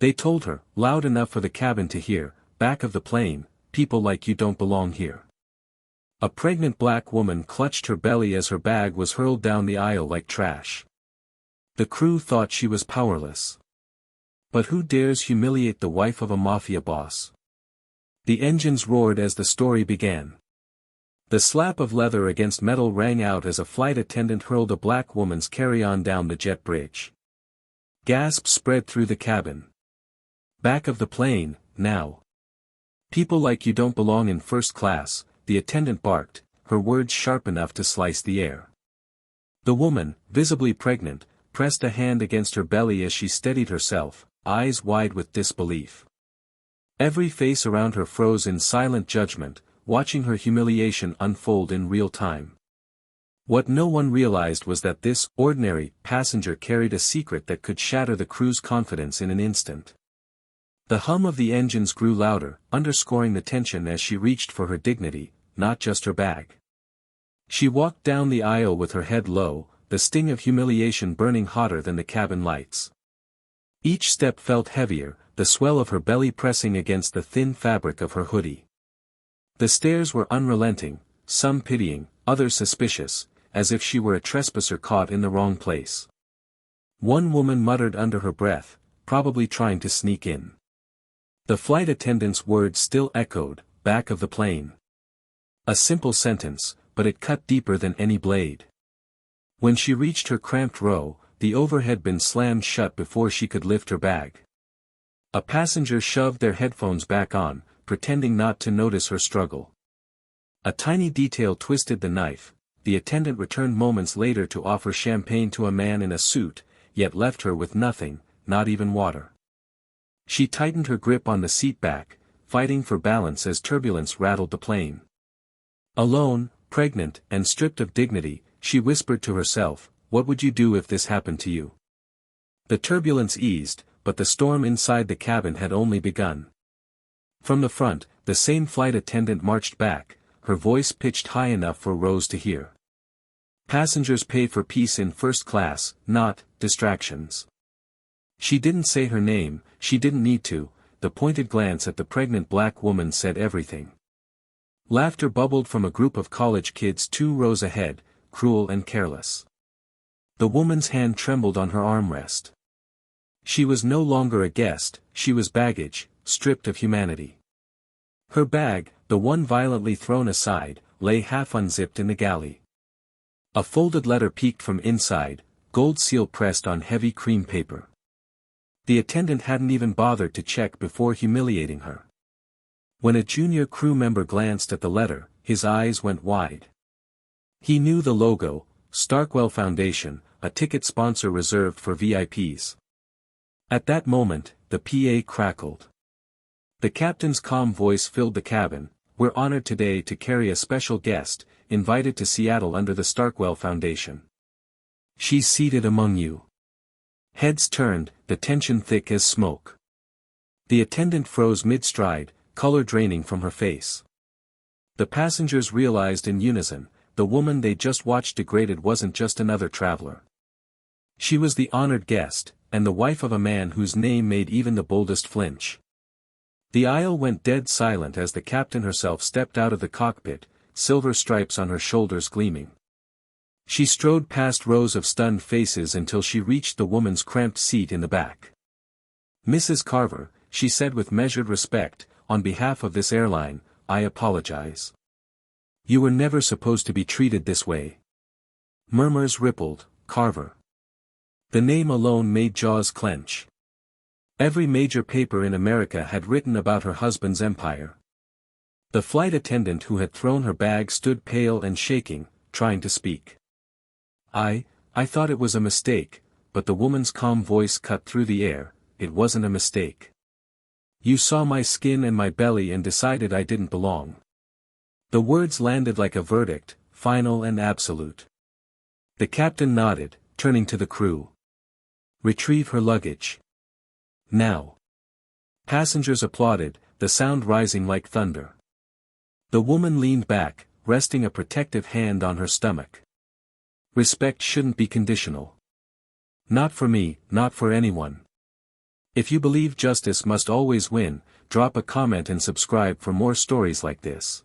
They told her, loud enough for the cabin to hear, "Back of the plane, people like you don't belong here." A pregnant black woman clutched her belly as her bag was hurled down the aisle like trash. The crew thought she was powerless. But who dares humiliate the wife of a mafia boss? The engines roared as the story began. The slap of leather against metal rang out as a flight attendant hurled a black woman's carry-on down the jet bridge. Gasps spread through the cabin. "Back of the plane, now. People like you don't belong in first class," the attendant barked, her words sharp enough to slice the air. The woman, visibly pregnant, pressed a hand against her belly as she steadied herself, eyes wide with disbelief. Every face around her froze in silent judgment, watching her humiliation unfold in real time. What no one realized was that this ordinary passenger carried a secret that could shatter the crew's confidence in an instant. The hum of the engines grew louder, underscoring the tension as she reached for her dignity, not just her bag. She walked down the aisle with her head low, the sting of humiliation burning hotter than the cabin lights. Each step felt heavier, the swell of her belly pressing against the thin fabric of her hoodie. The stares were unrelenting, some pitying, others suspicious, as if she were a trespasser caught in the wrong place. One woman muttered under her breath, probably trying to sneak in. The flight attendant's words still echoed, "Back of the plane." A simple sentence, but it cut deeper than any blade. When she reached her cramped row, the overhead bin slammed shut before she could lift her bag. A passenger shoved their headphones back on, pretending not to notice her struggle. A tiny detail twisted the knife. The attendant returned moments later to offer champagne to a man in a suit, yet left her with nothing, not even water. She tightened her grip on the seat back, fighting for balance as turbulence rattled the plane. Alone, pregnant, and stripped of dignity, she whispered to herself, "What would you do if this happened to you?" The turbulence eased, but the storm inside the cabin had only begun. From the front, the same flight attendant marched back, her voice pitched high enough for Rose to hear. "Passengers pay for peace in first class, not distractions." She didn't say her name, she didn't need to, the pointed glance at the pregnant black woman said everything. Laughter bubbled from a group of college kids 2 rows ahead, cruel and careless. The woman's hand trembled on her armrest. She was no longer a guest, she was baggage, stripped of humanity. Her bag, the one violently thrown aside, lay half unzipped in the galley. A folded letter peeked from inside, gold seal pressed on heavy cream paper. The attendant hadn't even bothered to check before humiliating her. When a junior crew member glanced at the letter, his eyes went wide. He knew the logo, Starkwell Foundation, a ticket sponsor reserved for VIPs. At that moment, the PA crackled. The captain's calm voice filled the cabin, "We're honored today to carry a special guest, invited to Seattle under the Starkwell Foundation. She's seated among you." Heads turned, the tension thick as smoke. The attendant froze mid-stride, color draining from her face. The passengers realized in unison, the woman they just watched degraded wasn't just another traveler. She was the honored guest, and the wife of a man whose name made even the boldest flinch. The aisle went dead silent as the captain herself stepped out of the cockpit, silver stripes on her shoulders gleaming. She strode past rows of stunned faces until she reached the woman's cramped seat in the back. "Mrs. Carver," she said with measured respect, "on behalf of this airline, I apologize. You were never supposed to be treated this way." Murmurs rippled, Carver. The name alone made jaws clench. Every major paper in America had written about her husband's empire. The flight attendant who had thrown her bag stood pale and shaking, trying to speak. I thought it was a mistake," but the woman's calm voice cut through the air, "It wasn't a mistake. You saw my skin and my belly and decided I didn't belong." The words landed like a verdict, final and absolute. The captain nodded, turning to the crew. "Retrieve her luggage. Now." Passengers applauded, the sound rising like thunder. The woman leaned back, resting a protective hand on her stomach. "Respect shouldn't be conditional. Not for me, not for anyone. If you believe justice must always win, drop a comment and subscribe for more stories like this.